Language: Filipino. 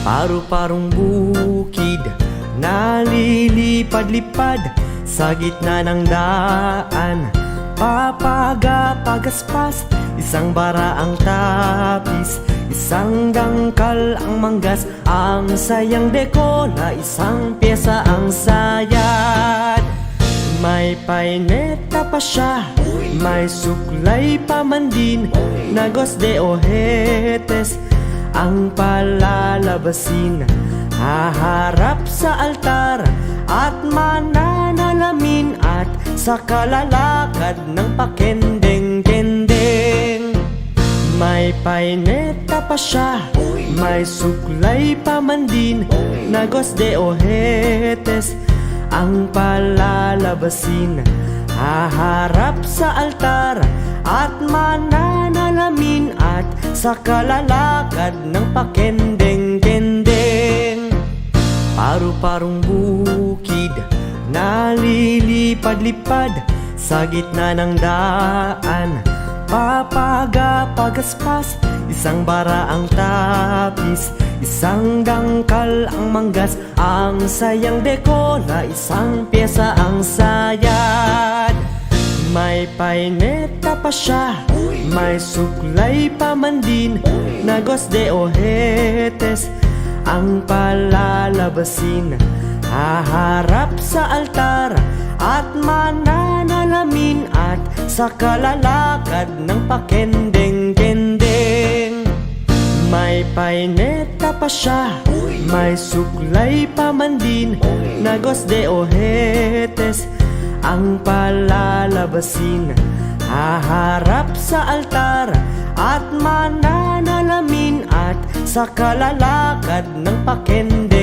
Paru-parong bukid nalilipad-lipad sa gitna ng daan. Papaga-pagaspas, isang bara ang tapis, isang dangkal ang manggas. Ang sayang deko na isang pyesa ang sayad. May paineta pa siya, may suklay pa man din, nagos de ojetes ang palalabasin. Haharap sa altar at mananalamin, at sa kalalakad ng pakendeng-kendeng. May paineta pa siya, may suklay pa man din, nagos de ojetes ang palalabasin. Haharap sa altar at mananalamin, at sa kalalakad ng pakendeng-kendeng. Paru-parong bukid nalilipad-lipad sa gitna ng daan. Papaga-pagaspas, isang bara ang tapis, isang dangkal ang manggas. Ang sayang deko na isang pyesa ang sayad. May paineta pa siya, may suklay pa man din, nagos de ojetes ang palalabasin. Haharap sa altar at mananalamin, at sa kalalakad ng pakendeng-kendeng. May paineta pa siya, may suklay pa man din, nagos de ojetes ang palalabasin. Haharap sa altar at mananalamin, at sa kalalakad ng pakendeng.